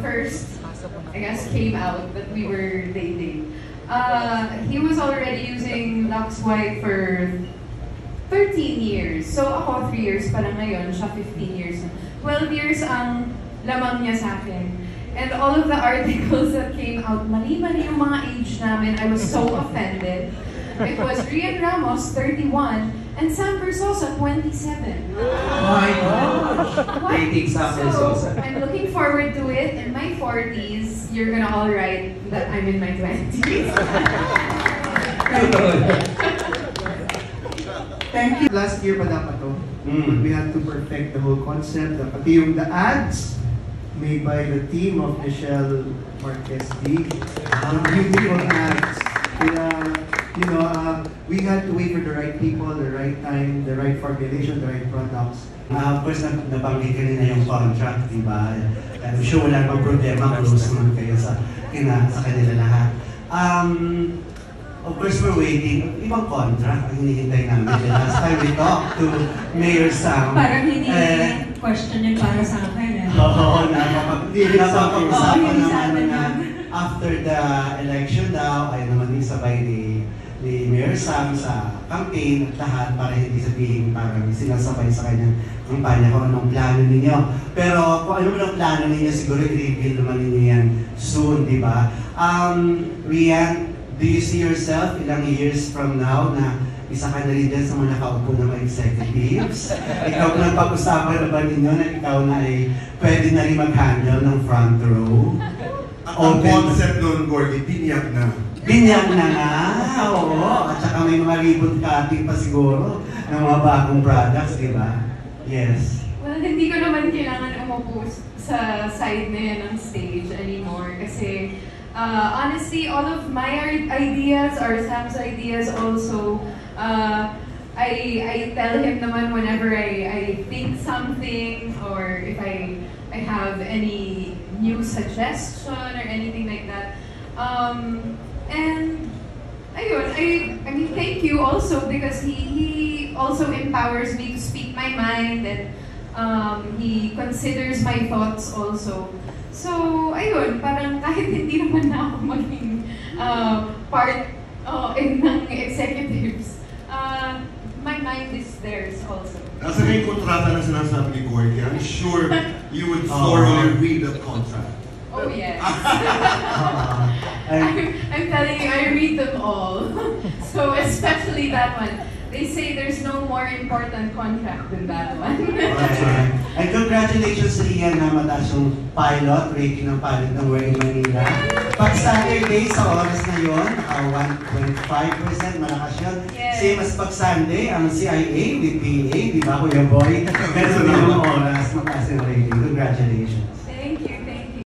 first, I guess, came out that we were dating, he was already using Lux White for 13 years. So ako 3 years pa lang ngayon, siya 15 years. 12 years ang lamang niya sa akin. And all of the articles that came out, mali-mali yung mga age namin. I was so offended. It was Rian Ramos, 31, and Sam Versosa, 27. My gosh! Dating Sam Versosa. I'm looking forward to it. In my 40s, you're gonna all write that I'm in my 20s. Thank you. Last year pa dapat to. We had to perfect the whole concept. Pati yung the ads made by the team of Michelle Marquez D. Beautiful ads. You know, we had to wait for the right people, the right time, the right formulation, the right products. Of course, nabanggit ka na yung contract, di ba? I'm sure wala pang problema, close naman kayo sa kanila lahat. Of course, we're waiting. Ibang contract ang hinihintay namin. Last time we talked to Mayor Sam. Parang hindi question yun para sa akin. Oo, napapag-usapan naman na after the election daw, ay naman din sabay ni Mayor Sam sa campaign at lahat para hindi sabihin parang sinasabay sa kanyang kampanya kung anong plano ninyo. Pero kung ano ang plano ninyo, siguro i-reveal naman ninyo yan soon, di ba? Rian, do you see yourself ilang years from now na isa ka na rin din sa mga nakaupo ng mga executives? Ikaw na pag-usapan na ba ninyo na ikaw na ay pwede na rin mag-handle ng front row? Ang concept nun, Gordy, binyag na. Binyag na nga, oo. At saka may mga ribbon cutting pa siguro ng mga bagong products, di ba? Yes. Well, hindi ko naman kailangan umupo sa side na yan ng stage anymore kasi honestly, all of my ideas are Sam's ideas also. I tell him naman whenever I think something or if I have any new suggestion or anything like that. And ayun, I mean, thank you also because he also empowers me to speak my mind and he considers my thoughts also. So, ayun, parang kahit hindi naman na ako maging part ng executives, my mind is theirs also. Nasa na yung kontrata na sinasabi ni Gordy, I'm sure you would thoroughly read the contract. Oh yes. I'm telling you, I read them all. So, especially that one. They say there's no more important contract than that one. And congratulations, Rian, na mataas yung pilot, rating ng pilot ng We're in Manila. Pag Saturday, sa oras na yun, 1.5%, malakas yun. Yes. Same as pag Sunday, ang CIA with PA, di ba, Kuya Boy? Ganun din yung oras, mataas yung rating. Congratulations.